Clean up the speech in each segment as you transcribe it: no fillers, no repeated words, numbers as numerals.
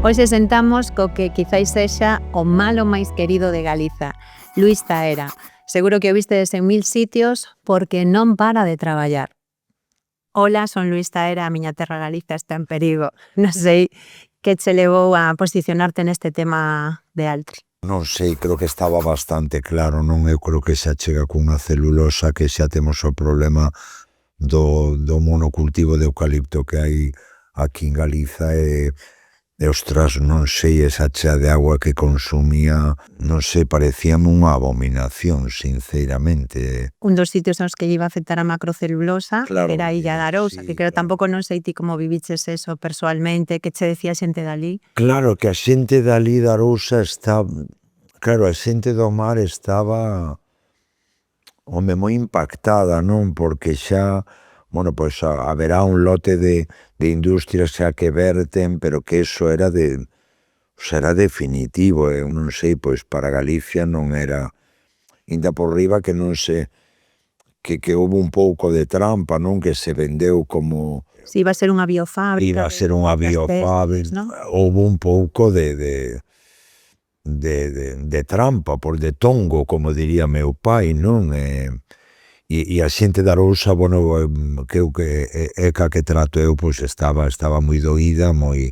Hoxe sentamos co que quizáis sexa o malo máis querido de Galiza, Luís Taera. Seguro que o vistes en 1000 sitios porque non para de traballar. Hola, son Luís Taera, a miña terra Galiza está en perigo. Non sei que che levou a posicionarte neste tema de Altri. Non sei, creo que estaba bastante claro, non? Eu creo que xa chega cunha celulosa que xa temos o problema do monocultivo de eucalipto que hai aquí en Galiza e ostras, non sei, esa chea de agua que consumía, non sei, parecíame unha abominación, sinceramente. Un dos sitios aos que lle iba a afectar a macrocelulosa era a Illa de Arousa, sí, que creo tampouco non sei ti como viviches eso persoalmente, que che decía a xente dali. Claro, que a xente dali de Arousa está... Claro, a xente do mar estaba... Home, moi impactada, non? Porque xa, bueno, pois haberá un lote de industrias xa que verten, pero que eso era era definitivo, eu non sei, pois para Galicia non era, inda por riba que non se, que houve un pouco de trampa, non? Que se vendeu como... Si iba a ser unha biofábrica. Iba a ser unha biofábrica, ¿no? Houve un pouco de trampa, por de tongo, como diría meu pai, non? E a xente de Arousa, bueno, que eu que é ca que trato eu, pois estaba moi doída, moi...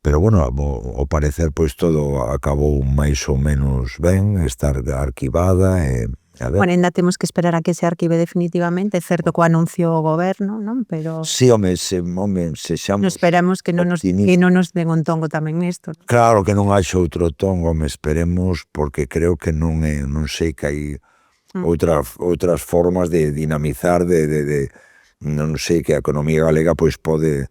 Pero bueno, ao parecer, pois todo acabou máis ou menos ben, estar arquivada e... A ver. Bueno, ainda temos que esperar a que se arquive definitivamente, é certo que o anunciou o goberno, non? Pero... Sí, home, sexamos... No esperamos que non nos den un tongo tamén nesto. Claro que non haxa outro tongo, home, esperemos, porque creo que non sei que hai outras formas de dinamizar, non sei, que a economía galega pois pode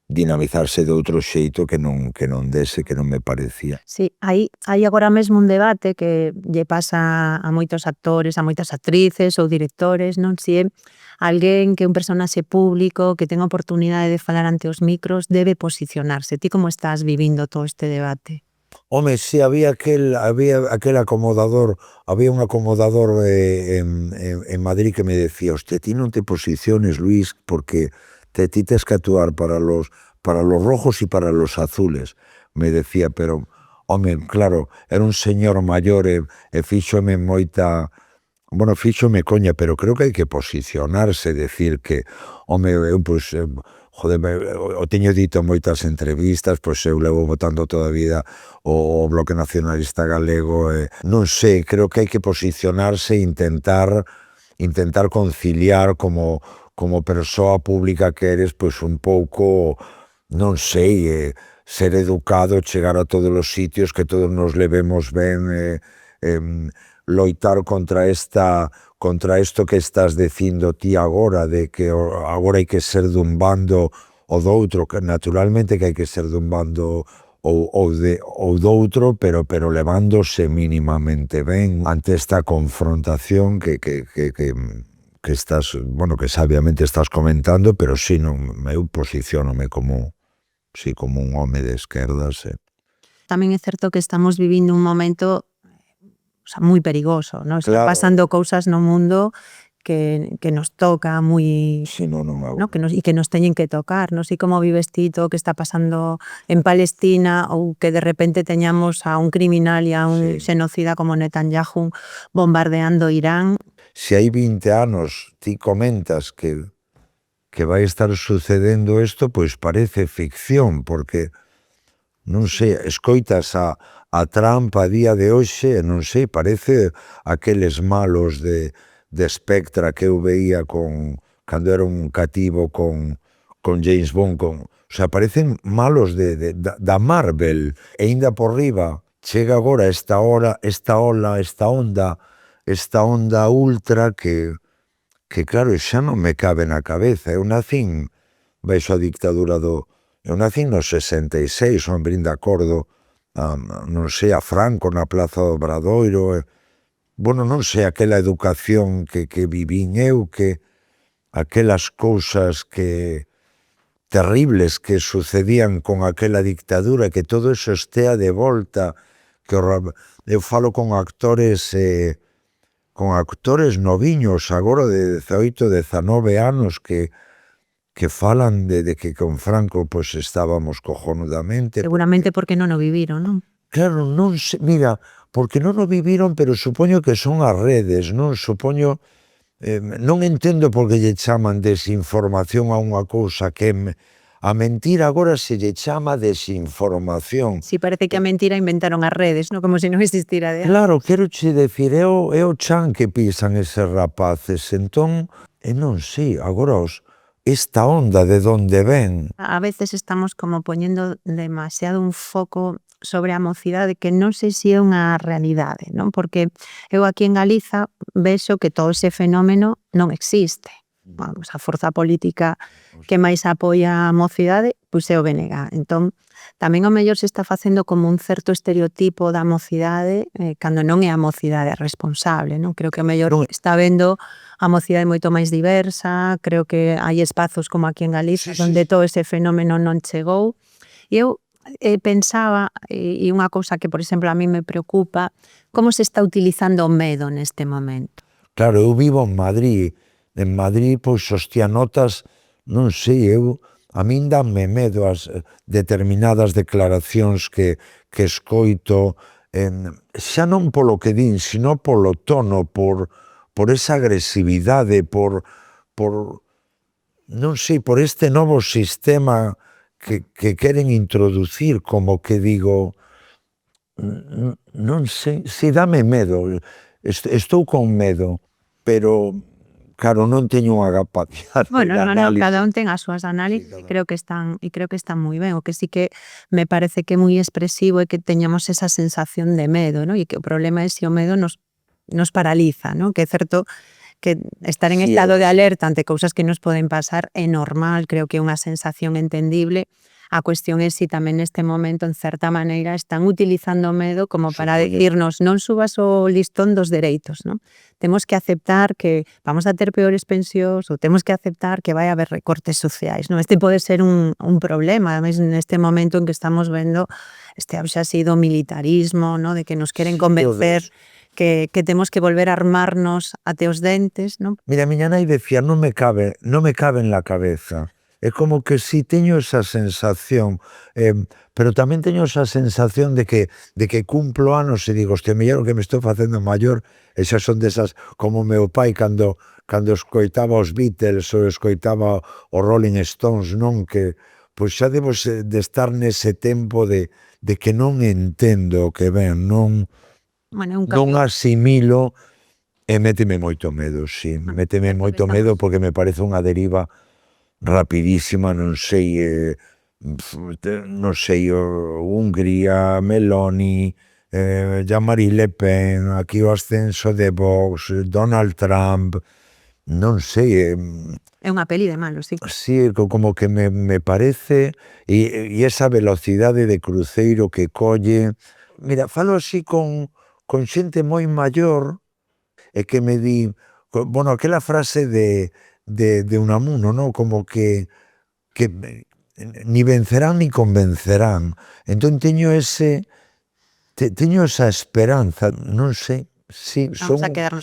dinamizarse de outro xeito que non dese, que non me parecía. Sí, hai agora mesmo un debate que lle pasa a moitos actores, a moitas actrices ou directores, non? Si é alguén que un personaxe público que ten oportunidade de falar ante os micros debe posicionarse. Ti como estás vivindo todo este debate? Home, si había aquel acomodador, había un acomodador en Madrid que me decía: "Hostia, ti non te posiciones, Luis, porque ti tes que actuar para los rojos y para los azules", me decía, pero, home, claro, era un señor maior e fíxome moita... Bueno, fíxome coña, pero creo que hai que posicionarse, decir que, home, eu, pois... Joder, o teño dito en moitas entrevistas, pois eu levo votando toda a vida o Bloque Nacionalista Galego, non sei, creo que hai que posicionarse e intentar conciliar como persoa pública que eres, pois un pouco, non sei, ser educado, chegar a todos os sitios, que todos nos levemos ben, loitar contra isto que estás dicindo ti agora, de que agora hai que ser dun bando ou doutro, que naturalmente que hai que ser dun bando ou doutro, pero levándose mínimamente ben ante esta confrontación que estás, bueno, que sabiamente estás comentando, pero si non, eu posicionome como un home de esquerdas. Tamén é certo que estamos vivindo un momento moi perigoso, non? Están pasando cousas no mundo que nos toca moi... Sí, non, que nos teñen que tocar, non sei como vives ti todo o que está pasando en Palestina, ou que de repente teñamos a un criminal e a un xenocida como Netanyahu bombardeando Irán. Se hai 20 anos ti comentas que vai estar sucedendo isto, pois parece ficción, porque non sei, escoitas a Trump a día de hoxe, non sei, parece aqueles malos de Spectra que eu veía cando era un cativo con James Bond, o sea, parecen malos da Marvel, e ainda por riba chega agora esta onda ultra que claro, xa non me cabe na cabeza. Eu nacín baixo a dictadura eu nacín no 66, non brinda acordo, non sei, a Franco na Plaza do Obradoiro, bueno, non sei, aquela educación que vivín eu, que aquelas cousas terribles que sucedían con aquela dictadura, que todo eso estea de volta, que eu falo con actores noviños, agora de 18, 19 anos, que que falan de que con Franco pois estábamos cojonudamente. Seguramente porque non o viviron, non? Claro, non sei, mira, porque non o viviron, pero supoño que son as redes, non? Supoño, non entendo por que lle chaman desinformación a unha cousa que a mentira agora se lle chama desinformación. Si parece que a mentira inventaron as redes, non? Como se non existira de antes. Claro, quero che decir, é o chan que pisan eses rapaces, entón, non sei, agora esta onda de onde ven. A veces estamos como poñendo demasiado un foco sobre a mocidade que non sei se é unha realidade, non? Porque eu aquí en Galiza vexo que todo ese fenómeno non existe. Vamos, a forza política que máis apoia a mocidade, pois é o BNG. Entón, tamén ao mellor se está facendo como un certo estereotipo da mocidade cando non é a mocidade responsable, non? Creo que ao mellor está vendo a mocidade moito máis diversa, creo que hai espazos como aquí en Galiza onde todo ese fenómeno non chegou. E eu pensaba, e unha cousa que, por exemplo, a mí me preocupa, como se está utilizando o medo neste momento. Claro, eu vivo en Madrid. En Madrid, pois, hostia, notas, non sei, a min danme medo as determinadas declaracións que escoito, xa non polo que din, sino polo tono, por esa agresividade, por non sei, por este novo sistema que queren introducir, como que digo, non sei, si dame medo, estou con medo, pero claro, non teño unha capacidade Bueno, de análise. cada un ten as súas análisis e creo que están moi ben. O que sí que me parece que é moi expresivo é que teñamos esa sensación de medo, non? E que o problema é se o medo nos paraliza, non? Que é certo que estar en estado de alerta ante cousas que nos poden pasar é normal, creo que é unha sensación entendible. A cuestión é se tamén neste momento, en certa maneira, están utilizando o medo como para dicirnos non subas o listón dos dereitos, non? Temos que aceptar que vamos a ter peores pensións ou temos que aceptar que vai haber recortes sociais, non? Este pode ser un problema, ademais neste momento en que estamos vendo este xa sido militarismo, non? De que nos queren convencer que temos que volver a armarnos até os dentes, non? Mira, miña nai decía, non me cabe en la cabeza. É como que si teño esa sensación, pero tamén teño esa sensación de que cumplo anos e digo, hostia, mellor que me estou facendo maior, e xa son desas, como meu pai cando escoitaba os Beatles ou escoitaba os Rolling Stones, non? Que, pois xa debo de estar nese tempo de que non entendo o que ven, non asimilo, e méteme moito medo, si, méteme moito medo porque me parece unha deriva rapidísima, non sei, Hungría, Meloni, Jean-Marie Le Pen, aquí o ascenso de Vox, Donald Trump, non sei. É unha peli de malos, sí. Sí, como que me parece, e esa velocidade de cruceiro que colle. Mira, falo así con xente moi maior e que me di, bueno, aquela frase de Unamuno, ¿no? Como que ni vencerán ni convencerán. Entón teño esa esperanza, non sei. Sí,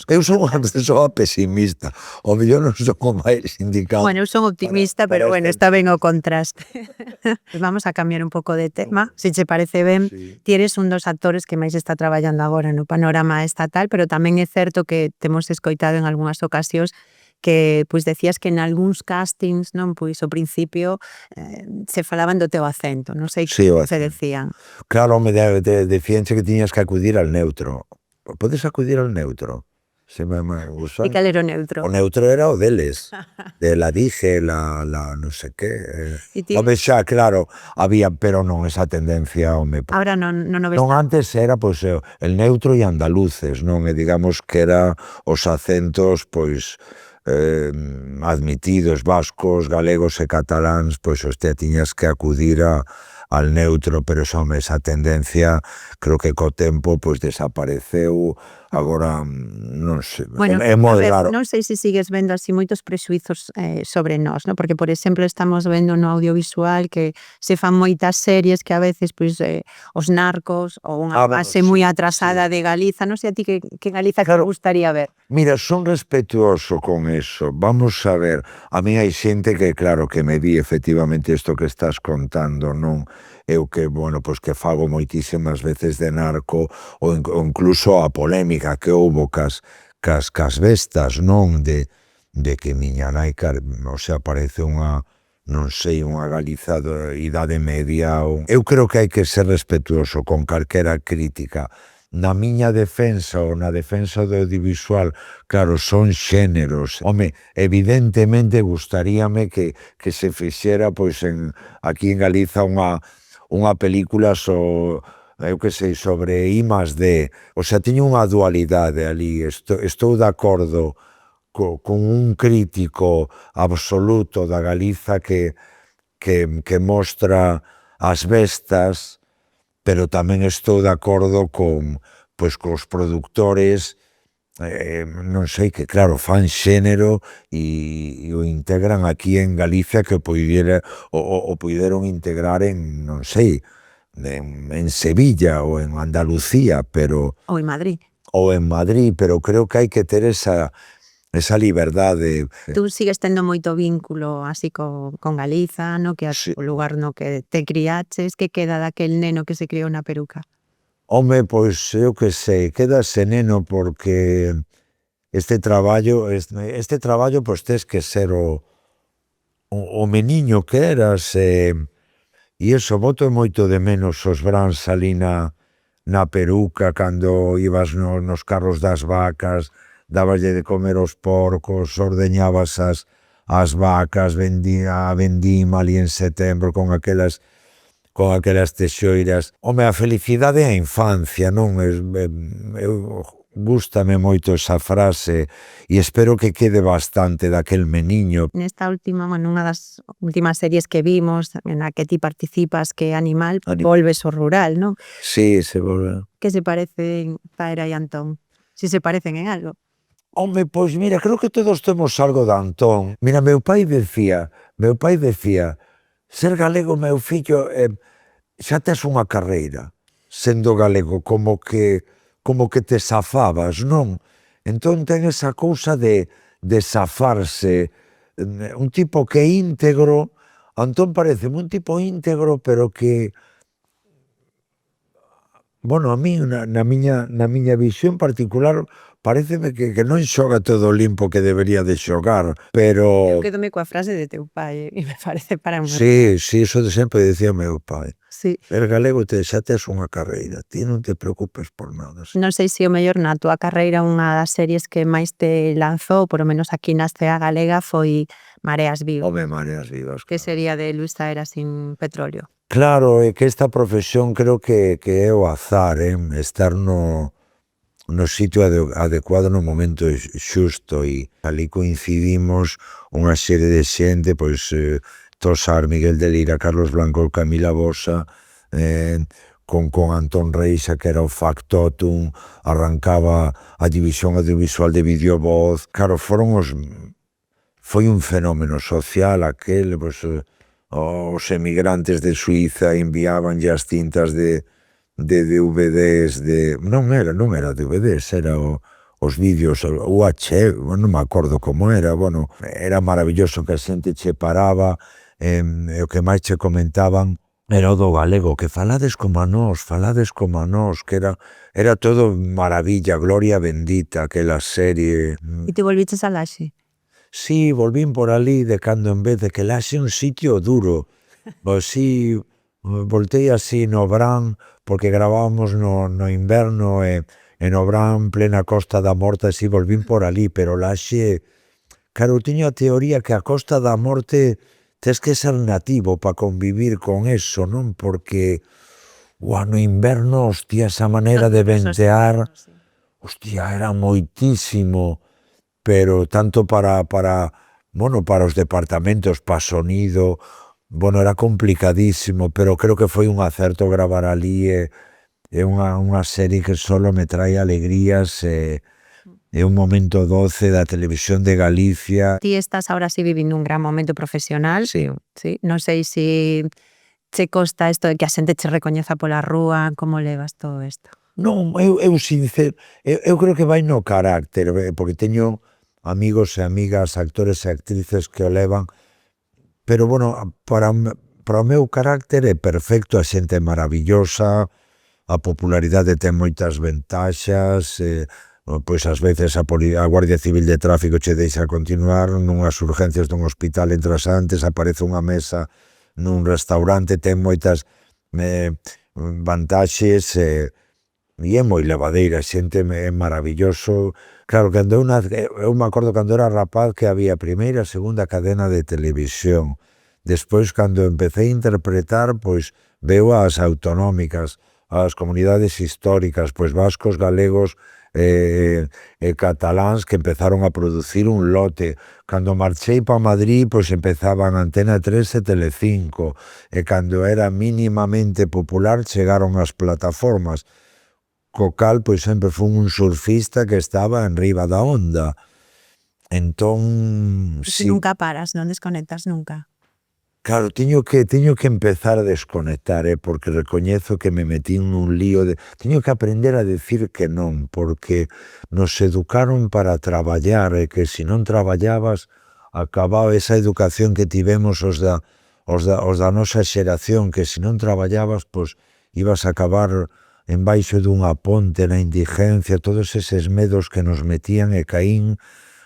eu son unha persoa pesimista, o mellor non son o máis indicado. Bueno, eu son optimista, pero bueno, está ben o contraste. Vamos a cambiar un pouco de tema, se che parece ben. Ti eres un dos actores que máis está traballando agora no panorama estatal, pero tamén é certo que temos escoitado en algunhas ocasións que, pois, decías que en algúns castings, non, pois, ao principio se falaban do teu acento, non sei que se decían. Claro, decíanche que tiñas que acudir al neutro. Podes acudir al neutro? Se me gusta. E cal era o neutro? O neutro era o deles, de la dije, la non sei que. Home, xa, claro, había, pero non esa tendencia, home. Ahora non o ves. Non, antes era, pois, el neutro e andaluces, non? E digamos que era os acentos, pois, admitidos, vascos, galegos e cataláns, pois, hostia, tiñas que acudir al neutro, pero esa tendencia creo que co tempo pois desapareceu. Agora, non sei, Bueno, é a moi ver, raro. non sei se sigues vendo así moitos prexuizos sobre nós, no? Porque, por exemplo, estamos vendo no audiovisual que se fan moitas series que a veces, pois, os narcos ou unha Bueno, fase moi sí, atrasada de Galiza, non sei a ti que Galiza te claro, gustaría ver. mira, son respetuoso con eso. Vamos a ver, a mí hai xente que, claro, que me di efectivamente isto que estás contando, non? Eu que, bueno, pois que fago moitísimas veces de narco ou incluso a polémica que houbo cas bestas, non? De que miña nai, o sea, parece unha, non sei, unha Galiza de idade media. Eu creo que hai que ser respetuoso con calquera crítica. Na miña defensa ou na defensa do audiovisual, claro, son xéneros. Home, evidentemente gustaríame que se fixera, pois, aquí en Galiza unha película eu que sei, sobre I+D. O sea, teño unha dualidade ali. Estou de acordo con un crítico absoluto da Galiza que mostra as bestas, pero tamén estou de acordo pois, cos produtores, non sei, que claro, fan xénero e o integran aquí en Galicia que o puideron integrar en, non sei, en Sevilla ou en Andalucía, Ou en Madrid. ou en Madrid, pero creo que hai que ter esa liberdade. Tú sigues tendo moito vínculo así con Galiza, no? Que Sí. o lugar no que te criaches, que queda daquel neno que se criou na peruca? Home, pois eu que sei, quedase neno porque este traballo, pois tes que ser o meniño que eras, e iso, boto moito de menos os brans ali na peruca cando ibas nos carros das vacas, daballe de comer aos porcos, ordeñabas as vacas, vendín ali en setembro con aquelas texoiras. Home, a felicidade é a infancia, non? Eu gústame moito esa frase e espero que quede bastante daquel meniño. Nesta última, bueno, unha das últimas series que vimos, na que ti participas, que é Animal, volves ao rural, non? Sí, se volve. Que se parecen Taera e Antón? Si se parecen en algo. Home, pois mira, creo que todos temos algo de Antón. Mira, meu pai decía, ser galego, meu fillo, xa tes unha carreira sendo galego, como que te safabas, non? Entón ten esa cousa de safarse, un tipo que é íntegro. Antón pareceme un tipo íntegro, pero que, bueno, a mí, na miña visión particular, pareceme que non xoga todo o limpo que debería de xogar, pero... Eu quedome coa frase de teu pai, e me parece para un... Sí, iso de sempre dicía o meu pai. Sí. Ser galego xa tes unha carreira, ti non te preocupes por nada. Non sei se o mellor na túa carreira unha das series que máis te lanzou, por lo menos aquí na CEA galega, foi Mareas Vivas. Home, Mareas Vivas. Que sería de Luis Taera sin petróleo? Claro, é que esta profesión creo que é o azar, estar no sitio adecuado no momento xusto, e ali coincidimos unha serie de xente, pois Tosar, Miguel de Lira, Carlos Blanco, Camila Bosa, con Antón Reixa, que era o factotum, arrancaba a división audiovisual de Videovoz. Claro, foi un fenómeno social aquel, pois, os emigrantes de Suiza enviabanlle as cintas de DVDs, non era DVDs, era os vídeos UHF, non me acordo como era, bueno, era maravilloso que a xente che paraba, e o que máis che comentaban era o do galego, que falades como a nós, que era todo maravilla, gloria bendita, aquela serie. E te volviches a Laxe? Sí, volvín por ali de cando en vez, de que Laxe é un sitio duro. Pois sí, voltei así no verán, porque gravábamos no inverno, e no verán, plena Costa da Morte, así volvín por ali, pero Laxe, claro, tiño a teoría que a Costa da Morte tes que ser nativo para convivir con eso, non? Porque no inverno, hostia, esa maneira de ventear, hostia, era moitísimo, pero tanto para os departamentos, para sonido, bueno, era complicadísimo, pero creo que foi un acerto gravar ali, e unha serie que solo me trae alegrías, é un momento doce da televisión de Galicia. Ti estás ahora sí vivindo un gran momento profesional. Sí. Sí, non sei se che costa isto de que a xente che recoñeza pola rúa, como levas todo isto? Non, eu creo que vai no carácter, porque teño amigos e amigas, actores e actrices que o levan, pero, bueno, para o meu carácter é perfecto, a xente é maravillosa, a popularidade ten moitas ventaxas, pois ás veces a Guardia Civil de Tráfico che deixa continuar, nunhas urgencias dun hospital entras antes, aparece unha mesa nun restaurante, ten moitas vantaxes, e é moi levadeira, a xente é maravilloso. Claro, cando eu me acordo cando era rapaz que había a primeira e segunda cadena de televisión. Despois, cando empecé a interpretar, pois veo as autonómicas, as comunidades históricas, pois vascos, galegos e cataláns que empezaron a producir un lote. Cando marchei pa Madrid, pois empezaban Antena 3 e Telecinco, e cando era mínimamente popular chegaron as plataformas, co cal, pois sempre fun un surfista que estaba enriba da onda. Entón, Si nunca paras, non desconectas nunca. Claro, teño que empezar a desconectar, porque recoñezo que me metí nun lío teño que aprender a decir que non, porque nos educaron para traballar, e que se non traballabas, acababa esa educación que tivemos os da nosa xeración, que se non traballabas, pois ibas a acabar embaixo dunha ponte, na indigencia, todos eses medos que nos metían, e caín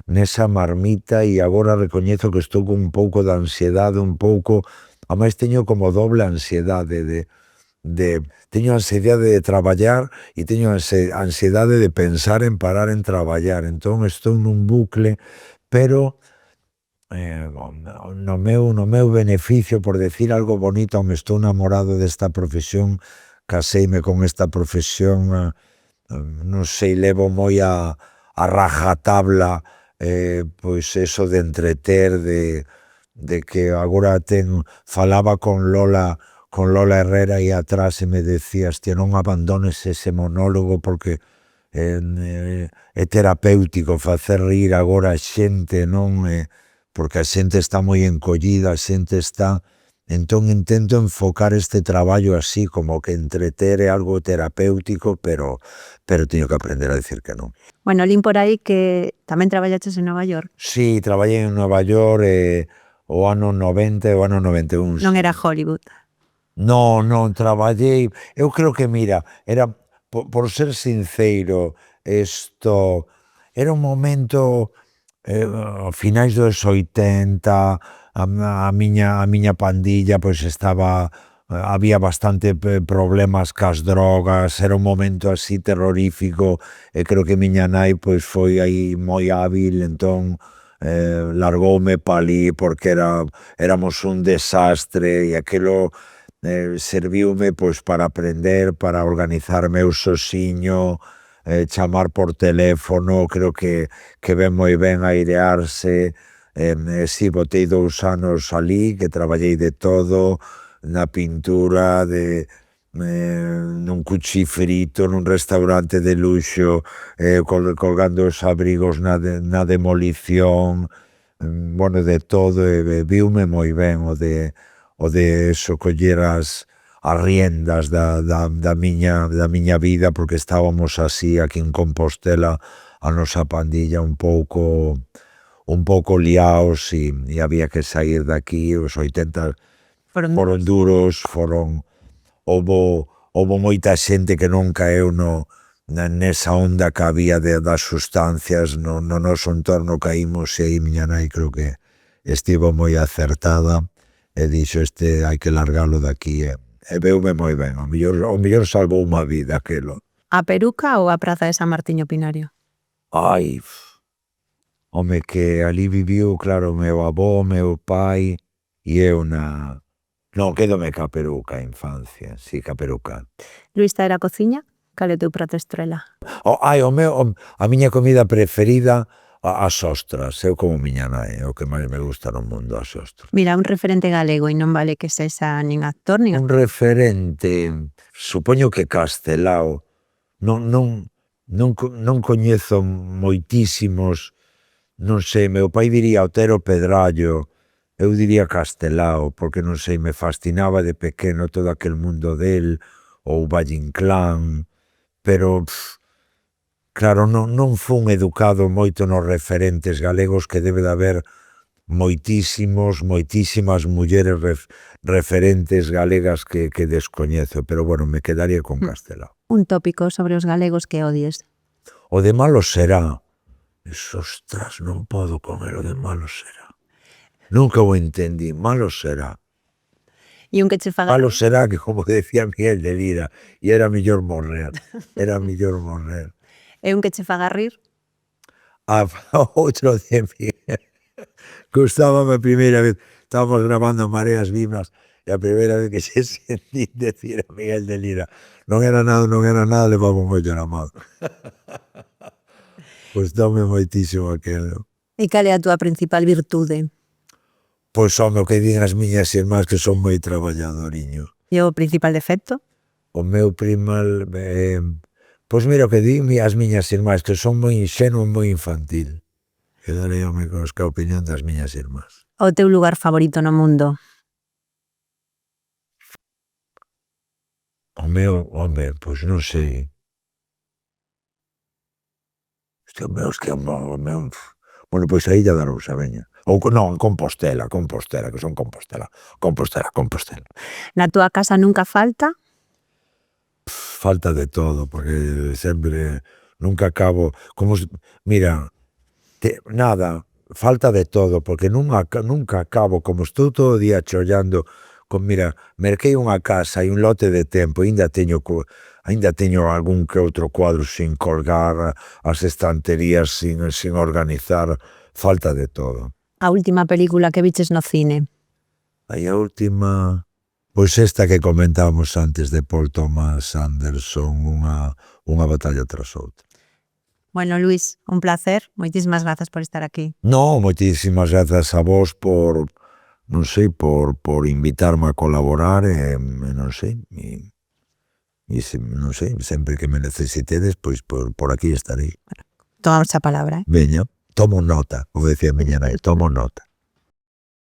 nesa marmita, e agora recoñezo que estou con un pouco de ansiedade, ademais teño como doble ansiedade teño ansiedade de traballar e teño ansiedade de pensar en parar en traballar, entón estou nun bucle, pero no meu beneficio, por decir algo bonito, estou namorado desta profesión, caseime con esta profesión, non sei, levo moi a rajatabla, pois eso de entreter, de que agora falaba con Lola Herrera aí atrás e me decía, hostia, non abandones ese monólogo porque é terapéutico facer rir agora a xente, non? Porque a xente está moi encollida, a xente está... Entón intento enfocar este traballo así, como que entreter é algo terapéutico, pero teño que aprender a decir que non. Bueno, lín por aí que tamén traballaches en Nova York. Sí, traballei en Nova York o ano 90 e o ano 91. Non era Hollywood. Non, traballei... Eu creo que, mira, era, por ser sinceiro, era un momento, finais dos 80, a miña pandilla, pois estaba... había bastante problemas cas drogas, era un momento así terrorífico, e creo que miña nai pois foi aí moi hábil, entón largoume pa ali porque éramos un desastre, e aquilo serviume pois para aprender, para organizarme eu sosiño, chamar por teléfono, creo que ven moi ben airearse. Si, botei 2 anos ali, que traballei de todo, na pintura, nun cuchifrito, nun restaurante de luxo, colgando os abrigos na demolición, bueno, de todo, e viume moi ben o de coller as riendas da miña vida, porque estábamos así aquí en Compostela, a nosa pandilla un pouco liaos, e había que sair daqui. Os 80 foron duros, houbo moita xente que non caeu nesa onda que había das sustancias no noso entorno, caímos, e aí miña nai creo que estivo moi acertada, e dixo, hai que largalo daqui, e veume moi ben, o mellor salvou unha vida aquelo. A peruca ou a praza de San Martiño Pinario? Ai, home, que ali viviu, claro, meu avó, meu pai, e eu non, quédome ca peruca, a infancia, si, ca peruca. Luís, era a cociña? Cal é o teu prato estrela? A miña comida preferida, as ostras, eu como miña nai, o que máis me gusta no mundo, as ostras. Mira, un referente galego e non vale que sexa nin actor nin Un referente, supoño que Castelao, non coñezo moitísimos, non sei, meu pai diría Otero Pedrallo, eu diría Castelao, porque non sei, me fascinaba de pequeno todo aquel mundo del, ou Valle Inclán, pero, claro, non fun educado moito nos referentes galegos, que debe de haber moitísimas mulleres referentes galegas que descoñezo, pero bueno, me quedaría con Castelao. un tópico sobre os galegos que odies. O de malo será. Ostras, non podo con el, o de malo será. Nunca o entendí, malo será. E un que che faga Malo será que, como decía Miguel de Lira, e era millor morrer, era millor morrer. e un que che faga rir. Outro de Miguel. Gustábame a primeira vez, estábamos grabando Mareas Vivas, e a primeira vez que se sentí decir a Miguel de Lira non era nada, levaba moito na mão. Gustábame moitísimo aquelo. E cal é a túa principal virtude? Pois home, o que din as miñas irmás, que son moi traballadoriño. E o principal defecto? O meu primal, pois mira o que din as miñas irmás, que son moi inxenuo e moi infantil. Quedarei con a opinión das miñas irmás. O teu lugar favorito no mundo? O meu, home, pois non sei. O meu, bueno, pois a Illa da Rousa, veña. Ou non, Compostela, que son Compostela. Na túa casa nunca falta? Falta de todo, porque sempre, nunca acabo, mira, nada, falta de todo, porque nunca acabo, como estou todo o día chollando, mira, merquei unha casa e un lote de tempo, ainda teño algún que outro cuadro sin colgar, as estanterías sin organizar, falta de todo. A última película que viches no cine? Aí a última, pois esta que comentábamos antes, de Paul Thomas Anderson, unha batalla tras outra. Bueno, Luis, un placer. Moitísimas grazas por estar aquí. No, moitísimas grazas a vos por, non sei, por invitarme a colaborar, non sei, non sei, sempre que me necesitedes, pois por aquí estarei. Tomamos a palabra, Veña, tomo nota, como decía miña nai, tomo nota.